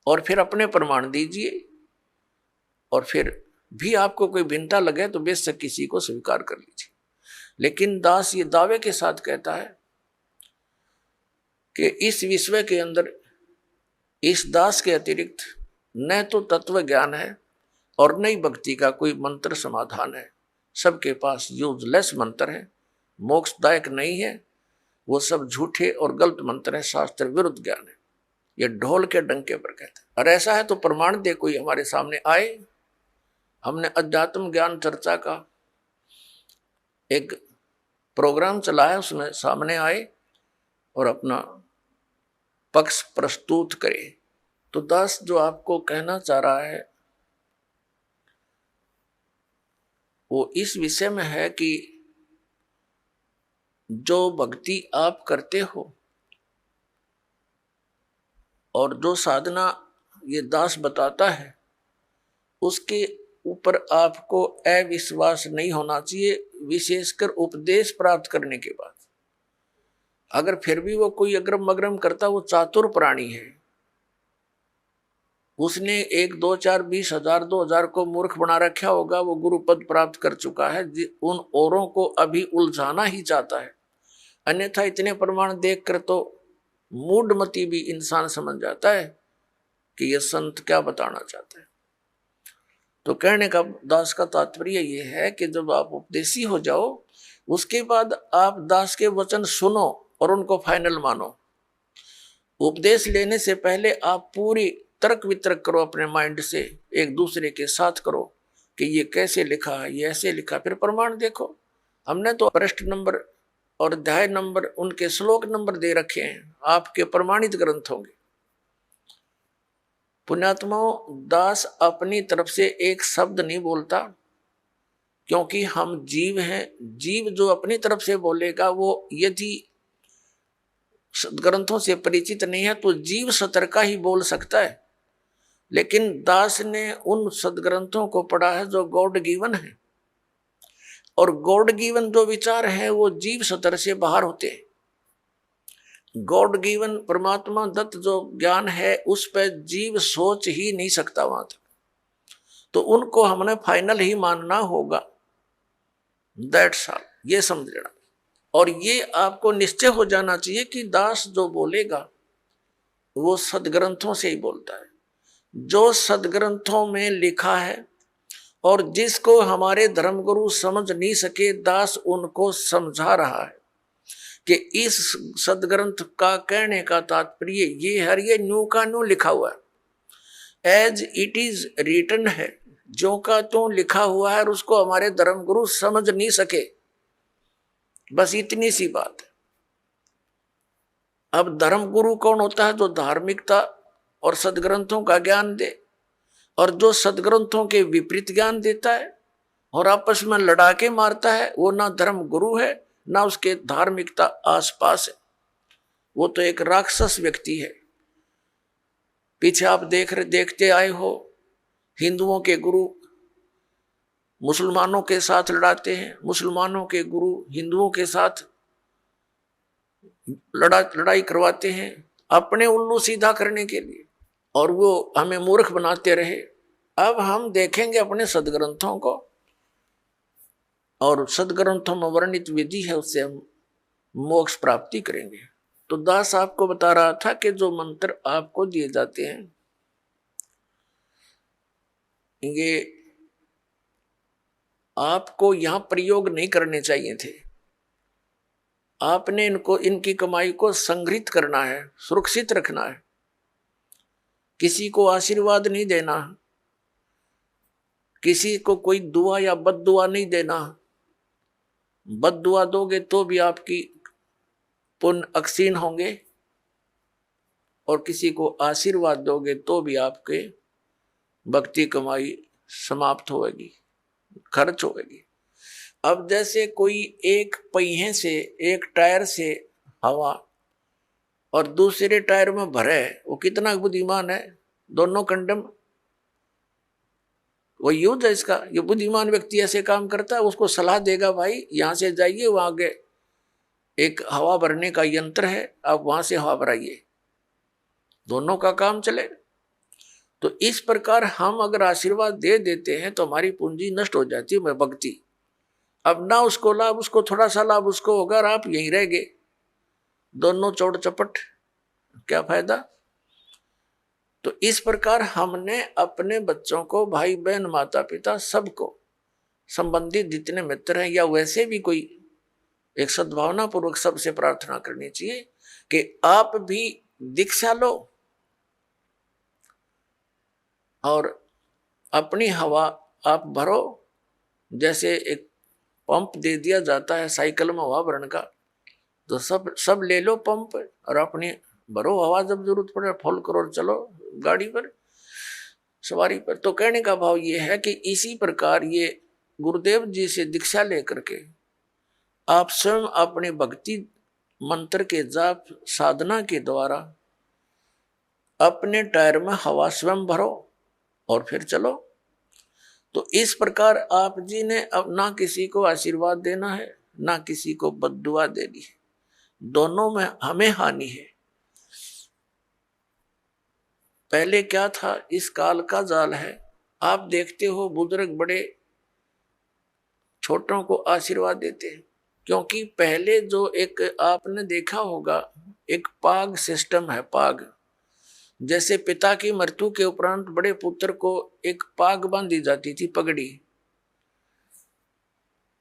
और फिर अपने प्रमाण दीजिए, और फिर भी आपको कोई भिन्नता लगे तो बेशक किसी को स्वीकार कर लीजिए। लेकिन दास ये दावे के साथ कहता है कि इस विश्व के अंदर इस दास के अतिरिक्त न तो तत्व ज्ञान है और न ही भक्ति का कोई मंत्र समाधान है। सबके पास यूजलेस मंत्र है, मोक्षदायक नहीं है, वो सब झूठे और गलत मंत्र है, शास्त्र विरुद्ध ज्ञान है। ये ढोल के डंके पर कहते हैं। और ऐसा है तो प्रमाण दे कोई हमारे सामने आए। हमने अध्यात्म ज्ञान चर्चा का एक प्रोग्राम चलाया, उसमें सामने आए और अपना पक्ष प्रस्तुत करे। तो दास जो आपको कहना चाह रहा है वो इस विषय में है कि जो भक्ति आप करते हो और जो साधना ये दास बताता है उसके ऊपर आपको अविश्वास नहीं होना चाहिए, विशेषकर उपदेश प्राप्त करने के बाद। अगर फिर भी वो कोई अग्रम मग्रम करता, वो चातुर प्राणी है, उसने 1, 2, 4, 20 हजार 2000 को मूर्ख बना रखा होगा, वो गुरु पद प्राप्त कर चुका है, उन औरों को अभी उलझाना ही चाहता है। अन्यथा इतने प्रमाण देखकर तो मूढ़मती भी इंसान समझ जाता है कि यह संत क्या बताना चाहता है। तो कहने का दास का तात्पर्य ये है कि जब आप उपदेशी हो जाओ उसके बाद आप दास के वचन सुनो और उनको फाइनल मानो। उपदेश लेने से पहले आप पूरी तर्क वितर्क करो अपने माइंड से, एक दूसरे के साथ करो कि ये कैसे लिखा है, ये ऐसे लिखा, फिर प्रमाण देखो। हमने तो पृष्ठ नंबर और अध्याय नंबर, उनके श्लोक नंबर दे रखे हैं, आपके प्रमाणित ग्रंथ होंगे। पुण्यात्माओं, दास अपनी तरफ से एक शब्द नहीं बोलता, क्योंकि हम जीव हैं। जीव जो अपनी तरफ से बोलेगा, वो यदि सदग्रंथों से परिचित नहीं है तो जीव सतर का ही बोल सकता है। लेकिन दास ने उन सदग्रंथों को पढ़ा है जो गॉड गिवन है, और गॉड गिवन जो विचार है वो जीव सतर से बाहर होते हैं। गॉड गिवन परमात्मा दत्त जो ज्ञान है उस पर जीव सोच ही नहीं सकता वहां तक, तो उनको हमने फाइनल ही मानना होगा। दैट्स ऑल, ये समझ लेना। और ये आपको निश्चय हो जाना चाहिए कि दास जो बोलेगा वो सदग्रंथों से ही बोलता है, जो सदग्रंथों में लिखा है, और जिसको हमारे धर्मगुरु समझ नहीं सके, दास उनको समझा रहा है कि इस सदग्रंथ का कहने का तात्पर्य ये है, ये न्यू का न्यू लिखा हुआ है, एज इट इज रिटन है, जो का तो लिखा हुआ है, और उसको हमारे धर्मगुरु समझ नहीं सके। बस इतनी सी बात है। अब धर्मगुरु कौन होता है? जो धार्मिकता और सदग्रंथों का ज्ञान दे, और जो सदग्रंथों के विपरीत ज्ञान देता है और आपस में लड़ा के मारता है, वो ना धर्म गुरु है ना उसके धार्मिकता आसपास है, वो तो एक राक्षस व्यक्ति है। पीछे आप देखते आए हो, हिंदुओं के गुरु मुसलमानों के साथ लड़ाते हैं, मुसलमानों के गुरु हिंदुओं के साथ लड़ाई करवाते हैं अपने उल्लू सीधा करने के लिए, और वो हमें मूर्ख बनाते रहे। अब हम देखेंगे अपने सदग्रंथों को, और सदग्रंथों में वर्णित विधि है, उससे हम मोक्ष प्राप्ति करेंगे। तो दास आपको बता रहा था कि जो मंत्र आपको दिए जाते हैं, ये आपको यहां प्रयोग नहीं करने चाहिए थे। आपने इनकी कमाई को संग्रहित करना है, सुरक्षित रखना है, किसी को आशीर्वाद नहीं देना, किसी को कोई दुआ या बद दुआ नहीं देना। बद दुआ दोगे तो भी आपकी पुण्य अक्षीण होंगे, और किसी को आशीर्वाद दोगे तो भी आपके भक्ति कमाई समाप्त होगी, खर्च होगी। अब जैसे कोई एक पहिए से, एक टायर से हवा और दूसरे टायर में भरे, वो कितना बुद्धिमान है, दोनों कंडम, वो युद्ध है इसका। ये बुद्धिमान व्यक्ति ऐसे काम करता है, उसको सलाह देगा, भाई यहां से जाइए, वहां आगे एक हवा भरने का यंत्र है, आप वहां से हवा भराइए, दोनों का काम चले। तो इस प्रकार हम अगर आशीर्वाद दे देते हैं तो हमारी पूंजी नष्ट हो जाती है, भक्ति। अब ना उसको लाभ, उसको थोड़ा सा लाभ उसको होगा, और आप यहीं रह गए, दोनों चौड़ चपट, क्या फायदा। तो इस प्रकार हमने अपने बच्चों को, भाई बहन, माता पिता, सबको, संबंधित जितने मित्र हैं, या वैसे भी कोई, एक सद्भावना पूर्वक सबसे प्रार्थना करनी चाहिए कि आप भी दीक्षा लो और अपनी हवा आप भरो। जैसे एक पंप दे दिया जाता है साइकिल में हवा भरने का, तो सब ले लो पंप और अपनी भरो हवा, जब जरूरत पड़े फुल करो और चलो गाड़ी पर, सवारी पर। तो कहने का भाव ये है कि इसी प्रकार ये गुरुदेव जी से दीक्षा लेकर के आप स्वयं अपने भक्ति मंत्र के जाप साधना के द्वारा अपने टायर में हवा स्वयं भरो और फिर चलो। तो इस प्रकार आप जी ने अब ना किसी को आशीर्वाद देना है, ना किसी को बद्दुआ देनी है, दोनों में हमें हानि है। पहले क्या था, इस काल का जाल है। आप देखते हो बुजुर्ग बड़े छोटों को आशीर्वाद देते हैं, क्योंकि पहले जो एक आपने देखा होगा एक पाग सिस्टम है, पाग। जैसे पिता की मृत्यु के उपरांत बड़े पुत्र को एक पाग बांधी जाती थी, पगड़ी,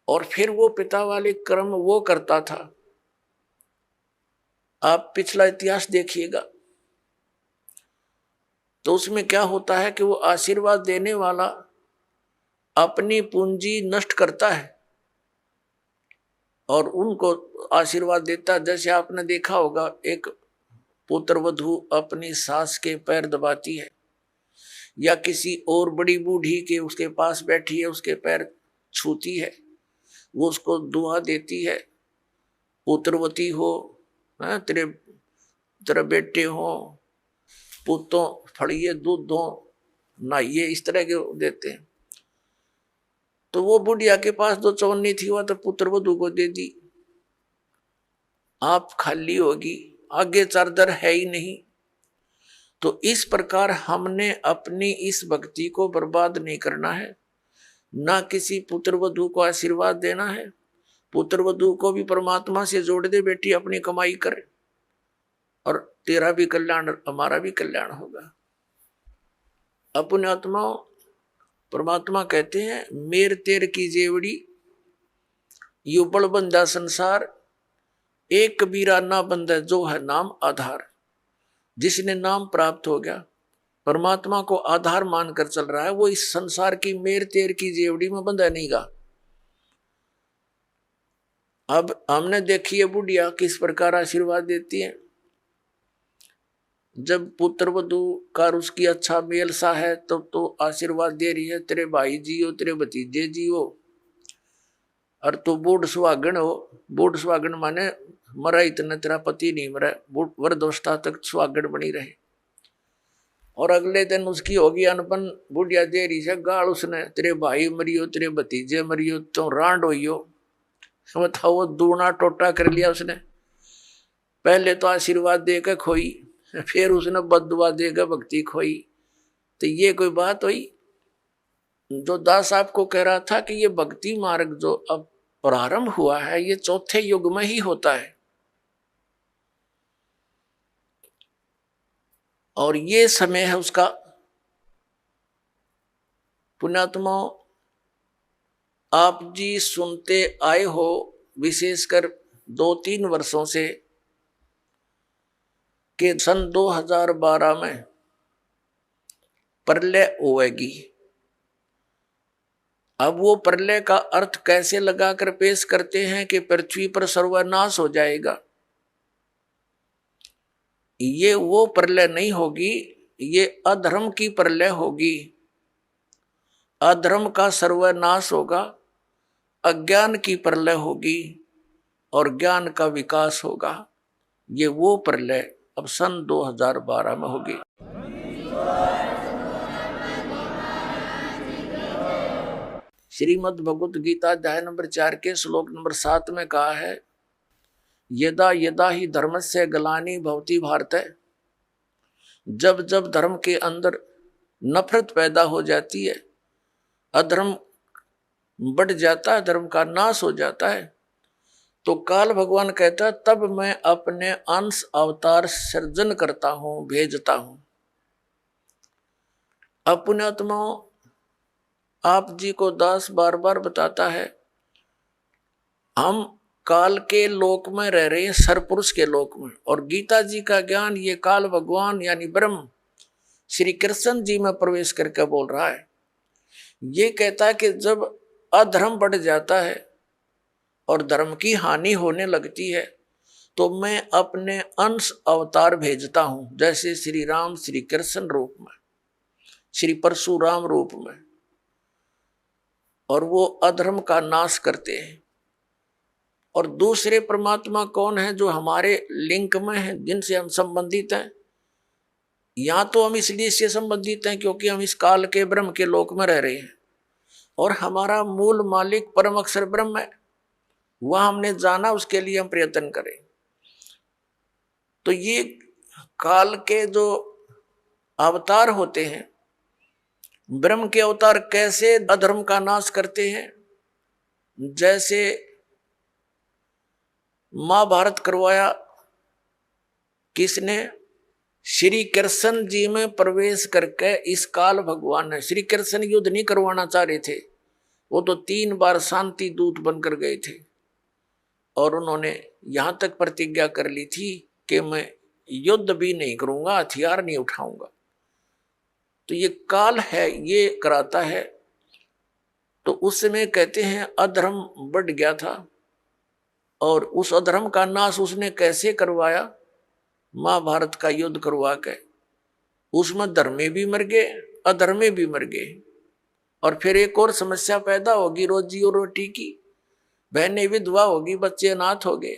और फिर वो पिता वाले कर्म वो करता था। आप पिछला इतिहास देखिएगा तो उसमें क्या होता है कि वो आशीर्वाद देने वाला अपनी पूंजी नष्ट करता है और उनको आशीर्वाद देता। जैसे आपने देखा होगा एक पुत्र वधू अपनी सास के पैर दबाती है, या किसी और बड़ी बूढ़ी के उसके पास बैठी है उसके पैर छूती है, वो उसको दुआ देती है, पुत्रवती हो, तेरे बेटे हो, पुतों फड़िए दूध दो, नहाइए, इस तरह के देते हैं। तो वो बुढ़िया के पास जो चौनी थी वह तो पुत्र वधू को दे दी, आप खाली होगी, आगे चारदर है ही नहीं। तो इस प्रकार हमने अपनी इस भक्ति को बर्बाद नहीं करना है, ना किसी पुत्र वधू को आशीर्वाद देना है। पुत्र वधू को भी परमात्मा से जोड़ दे, बेटी अपनी कमाई कर, और तेरा भी कल्याण हमारा भी कल्याण होगा। अपने आत्मा परमात्मा कहते हैं, मेर तेर की जेवड़ी यू बड़ बंदा संसार, एक कबीरा ना बंदा जो है नाम आधार। जिसने नाम प्राप्त हो गया, परमात्मा को आधार मानकर चल रहा है, वो इस संसार की मेर तेर की जेवड़ी में बंधा नहीं गा। अब हमने देखी है बुढ़िया किस प्रकार आशीर्वाद देती है। जब पुत्र वधू का उसकी अच्छा मेल सा है तब तो आशीर्वाद दे रही है, तेरे भाई जियो, तेरे भतीजे जियो, और तू बूढ़ सुहागन हो। बूढ़ सुहागन माने मरा इतना तेरा पति नहीं मरा, वृद्धावस्था तक सुहागन बनी रहे। और अगले दिन उसकी होगी अनपन, बुढ़िया दे रही है गाल उसने, तेरे भाई मरियो, तेरे भतीजे मरियो, तो रांड होइयो। बताओ, वो दूना टोटा कर लिया उसने। पहले तो आशीर्वाद देकर खोई, फिर उसने बददुआ देकर भक्ति खोई। तो ये कोई बात हुई? जो दास आपको कह रहा था कि ये भक्ति मार्ग जो अब प्रारंभ हुआ है, ये चौथे युग में ही होता है। और ये समय है उसका। पुण्यात्मा, आप जी सुनते आए हो विशेषकर 2-3 वर्षों से कि सन 2012 में प्रलय होएगी। अब वो प्रलय का अर्थ कैसे लगाकर पेश करते हैं कि पृथ्वी पर सर्वनाश हो जाएगा। ये वो प्रलय नहीं होगी, ये अधर्म की प्रलय होगी। अधर्म का सर्वनाश होगा, अज्ञान की प्रलय होगी और ज्ञान का विकास होगा। ये वो प्रलय अब सन 2012 में होगी। श्रीमद् भगवत गीता अध्याय नंबर 4 के श्लोक नंबर 7 में कहा है, यदा यदा ही धर्मस्य ग्लानि भवति भारत। जब जब धर्म के अंदर नफरत पैदा हो जाती है, अधर्म बढ़ जाता है, धर्म का नाश हो जाता है, तो काल भगवान कहता है तब मैं अपने अंश अवतार सृजन करता हूं, भेजता हूं। अपने आत्माओं, आप जी को दास बार बार बताता है, हम काल के लोक में रह रहे हैं, सरपुरुष के लोक में। और गीता जी का ज्ञान ये काल भगवान यानी ब्रह्म श्री कृष्ण जी में प्रवेश करके बोल रहा है। ये कहता है कि जब अधर्म बढ़ जाता है और धर्म की हानि होने लगती है, तो मैं अपने अंश अवतार भेजता हूं, जैसे श्री राम श्री कृष्ण रूप में, श्री परशुराम रूप में, और वो अधर्म का नाश करते हैं। और दूसरे परमात्मा कौन है? जो हमारे लिंक में है, जिनसे हम संबंधित हैं। या तो हम इसलिए से संबंधित हैं क्योंकि हम इस काल के ब्रह्म के लोक में रह रहे हैं, और हमारा मूल मालिक परम अक्षर ब्रह्म है, वह हमने जाना, उसके लिए हम प्रयत्न करें। तो ये काल के जो अवतार होते हैं, ब्रह्म के अवतार कैसे अधर्म का नाश करते हैं? जैसे महाभारत करवाया किसने? श्री कृष्ण जी में प्रवेश करके इस काल भगवान ने। श्री कृष्ण युद्ध नहीं करवाना चाह रहे थे, वो तो 3 बार शांति दूत बनकर गए थे, और उन्होंने यहां तक प्रतिज्ञा कर ली थी कि मैं युद्ध भी नहीं करूंगा, हथियार नहीं उठाऊंगा। तो ये काल है, ये कराता है। तो उस समय कहते हैं अधर्म बढ़ गया था, और उस अधर्म का नाश उसने कैसे करवाया? महाभारत का युद्ध करवा के। उसमें धर्मे भी मर गए, अधर्मे भी मर गए, और फिर एक और समस्या पैदा होगी रोजी और रोटी की, बहनें विधवा होगी, बच्चे अनाथ हो गए।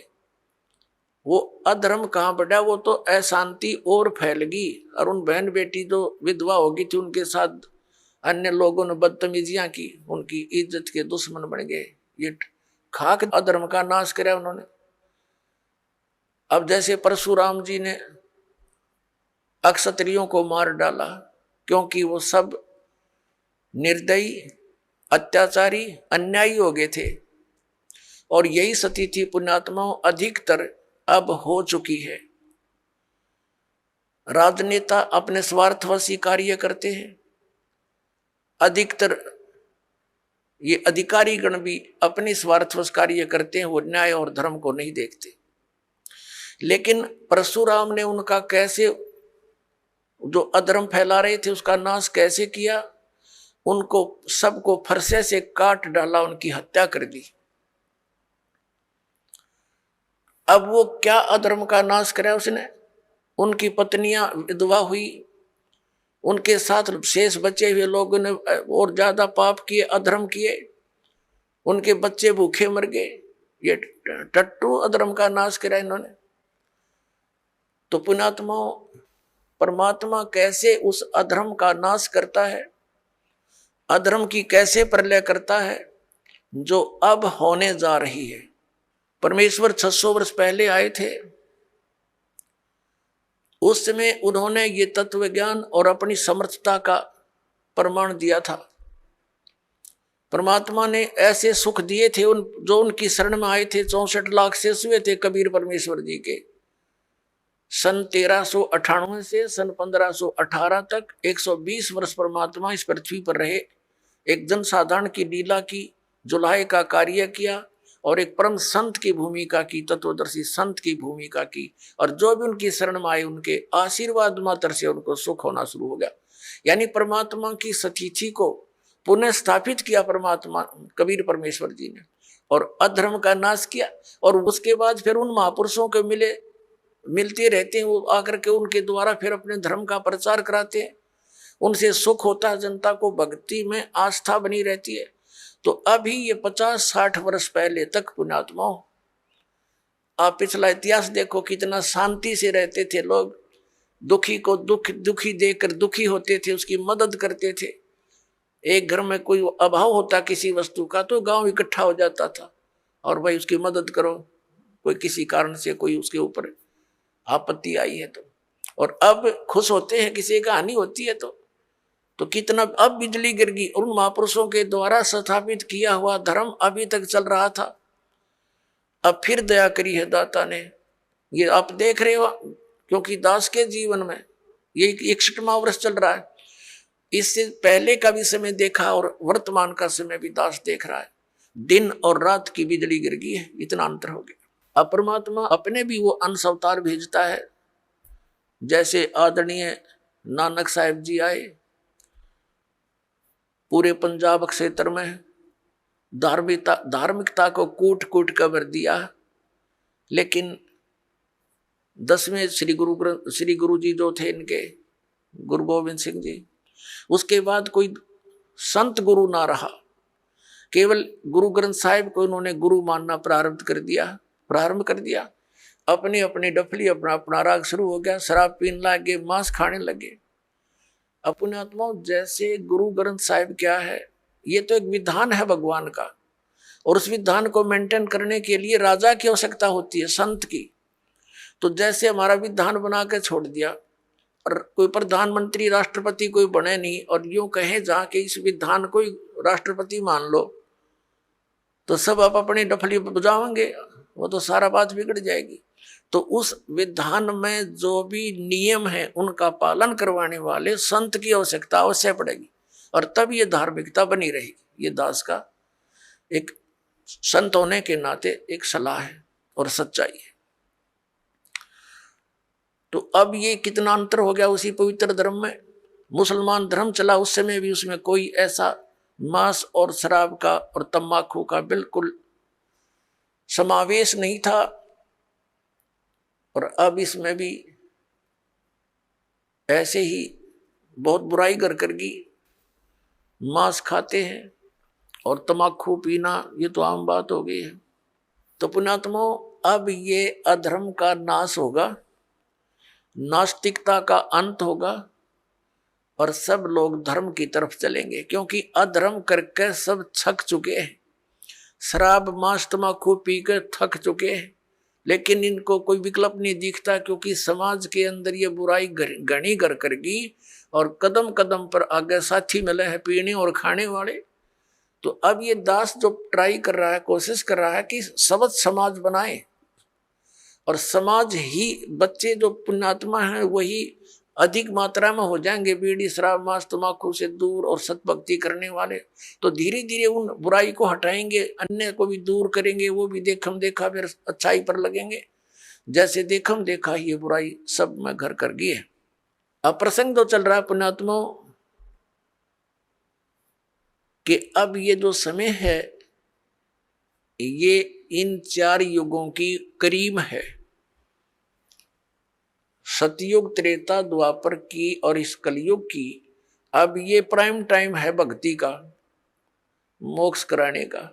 वो अधर्म कहाँ बढ़ा, वो तो अशांति और फैलगी। और उन बहन बेटी जो विधवा होगी थी उनके साथ अन्य लोगों ने बदतमीजियां की, उनकी इज्जत के दुश्मन बन गए। ये खाक अधर्म का नाश किया उन्होंने। अब जैसे परशुराम जी ने अक्षत्रियों को मार डाला क्योंकि वो सब निर्दयी, अत्याचारी, अन्यायी हो गए थे। और यही स्थिति पुण्यात्माओं अधिकतर अब हो चुकी है। राजनेता अपने स्वार्थवशी कार्य करते हैं, अधिकतर ये अधिकारी गण भी अपनी स्वार्थवश कार्य करते हैं, वो न्याय और धर्म को नहीं देखते। लेकिन परशुराम ने उनका कैसे, जो अधर्म फैला रहे थे उसका नाश कैसे किया, उनको सबको फरसे से काट डाला, उनकी हत्या कर दी। अब वो क्या अधर्म का नाश करा उसने, उनकी पत्नियां विधवा हुई, उनके साथ शेष बचे हुए लोगों ने और ज्यादा पाप किए, अधर्म किए, उनके बच्चे भूखे मर गए। ये टट्टू अधर्म का नाश करा इन्होंने। तो पुण्यात्माओं, परमात्मा कैसे उस अधर्म का नाश करता है, अधर्म की कैसे प्रलय करता है जो अब होने जा रही है। परमेश्वर 600 वर्ष पहले आए थे, उस समय उन्होंने ये तत्व ज्ञान और अपनी समर्थता का प्रमाण दिया था। परमात्मा ने ऐसे सुख दिए थे उन जो उनकी शरण में आए थे। 64 लाख से हुए थे कबीर परमेश्वर जी के। सन 1398 से सन 1518 तक 120 वर्ष परमात्मा इस पृथ्वी पर रहे। एक जनसाधारण की लीला की, जुलाहे का कार्य किया और एक परम संत की भूमिका की, तत्वदर्शी संत की भूमिका की। और जो भी उनकी शरण में आए उनके आशीर्वाद मात्र से उनको सुख होना शुरू हो गया। यानी परमात्मा की सतिथि को पुनः स्थापित किया परमात्मा कबीर परमेश्वर जी ने, और अधर्म का नाश किया। और उसके बाद फिर उन महापुरुषों के मिलते रहते हैं, वो आकर के उनके द्वारा फिर अपने धर्म का प्रचार कराते हैं। उनसे सुख होता है, जनता को भक्ति में आस्था बनी रहती है। तो अभी ये 50-60 वर्ष पहले तक पुण्यात्माओं, आप पिछला इतिहास देखो, कितना शांति से रहते थे लोग। दुखी को दुखी देखकर दुखी होते थे, उसकी मदद करते थे। एक घर में कोई अभाव होता किसी वस्तु का तो गांव इकट्ठा हो जाता था और भाई उसकी मदद करो, कोई किसी कारण से कोई उसके ऊपर आपत्ति आई है तो। और अब खुश होते हैं किसी का हानि होती है तो कितना अब बिजली गिर गई। और उन महापुरुषों के द्वारा स्थापित किया हुआ धर्म अभी तक चल रहा था, अब फिर दया करी है दाता ने। ये आप देख रहे हो, क्योंकि दास के जीवन में ये 61वां वर्ष चल रहा है। इससे पहले का भी समय देखा और वर्तमान का समय भी दास देख रहा है। दिन और रात की बिजली गिर गई है, इतना अंतर हो गया। अब परमात्मा अपने भी वो अंश अवतार भेजता है। जैसे आदरणीय नानक साहिब जी आए, पूरे पंजाब क्षेत्र में धार्मिकता को कूट कूट कर भर दिया। लेकिन 10वें श्री गुरु जी जो थे इनके, गुरु गोविंद सिंह जी, उसके बाद कोई संत गुरु ना रहा। केवल गुरु ग्रंथ साहिब को उन्होंने गुरु मानना प्रारंभ कर दिया। अपनी अपनी डफली, अपना अपना राग शुरू हो गया। शराब पीने लगे, मांस खाने लगे। अपने आत्माओं, जैसे गुरु ग्रंथ साहिब क्या है, ये तो एक विधान है भगवान का, और उस विधान को मेंटेन करने के लिए राजा की आवश्यकता होती है, संत की। तो जैसे हमारा विधान बना के छोड़ दिया और कोई प्रधानमंत्री राष्ट्रपति कोई बने नहीं, और यूं कहे जहाँ के इस विधान को राष्ट्रपति मान लो, तो सब आप अपनी डफली बजाओगे, वो तो सारा बात बिगड़ जाएगी। तो उस विधान में जो भी नियम है उनका पालन करवाने वाले संत की आवश्यकता अवश्य पड़ेगी, और तब ये धार्मिकता बनी रहेगी। ये दास का एक संत होने के नाते एक सलाह है और सच्चाई है। तो अब ये कितना अंतर हो गया उसी पवित्र धर्म में। मुसलमान धर्म चला उस समय भी, उसमें कोई ऐसा मांस और शराब का और तंबाकू का बिल्कुल समावेश नहीं था। और अब इसमें भी ऐसे ही बहुत बुराई कर गई। मांस खाते हैं और तम्बाकू पीना, ये तो आम बात हो गई है। तो पुण्यात्मो, अब ये अधर्म का नाश होगा, नास्तिकता का अंत होगा और सब लोग धर्म की तरफ चलेंगे, क्योंकि अधर्म करके सब थक चुके हैं। शराब मांस तम्बाकू पी कर थक चुके हैं, लेकिन इनको कोई विकल्प नहीं दिखता, क्योंकि समाज के अंदर ये बुराई घनी कर करगी और कदम कदम पर आगे साथी मिले हैं पीने और खाने वाले। तो अब ये दास जो ट्राई कर रहा है, कोशिश कर रहा है कि सबद समाज बनाए, और समाज ही बच्चे जो पुण्यात्मा हैं वही अधिक मात्रा में हो जाएंगे बीड़ी शराब मांस तम्बाकू से दूर और सतभक्ति करने वाले। तो धीरे धीरे उन बुराई को हटाएंगे, अन्य को भी दूर करेंगे, वो भी देखम देखा फिर अच्छाई पर लगेंगे। जैसे देखम देखा ये बुराई सब में घर कर गई है। अब प्रसंग तो चल रहा है पुण्यात्माओं कि अब ये जो समय है ये इन 4 युगों की करीब है, सतयुग त्रेता द्वापर की और इस कलयुग की। अब ये प्राइम टाइम है भक्ति का, मोक्ष कराने का।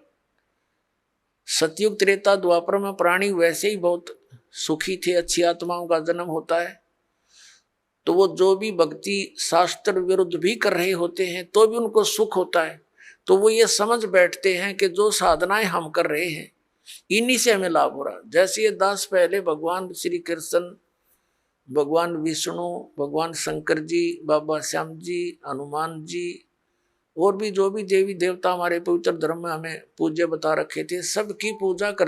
सतयुग त्रेता द्वापर में प्राणी वैसे ही बहुत सुखी थे, अच्छी आत्माओं का जन्म होता है, तो वो जो भी भक्ति शास्त्र विरुद्ध भी कर रहे होते हैं तो भी उनको सुख होता है। तो वो ये समझ बैठते हैं कि जो साधनाएं हम कर रहे हैं इन्हीं से हमें लाभ हो रहा। जैसे ये दास पहले भगवान श्री कृष्ण, भगवान विष्णु, भगवान शंकर जी, बाबा श्याम जी, हनुमान जी और भी जो भी देवी देवता हमारे पवित्र धर्म में हमें पूज्य बता रखे थे, सबकी पूजा कर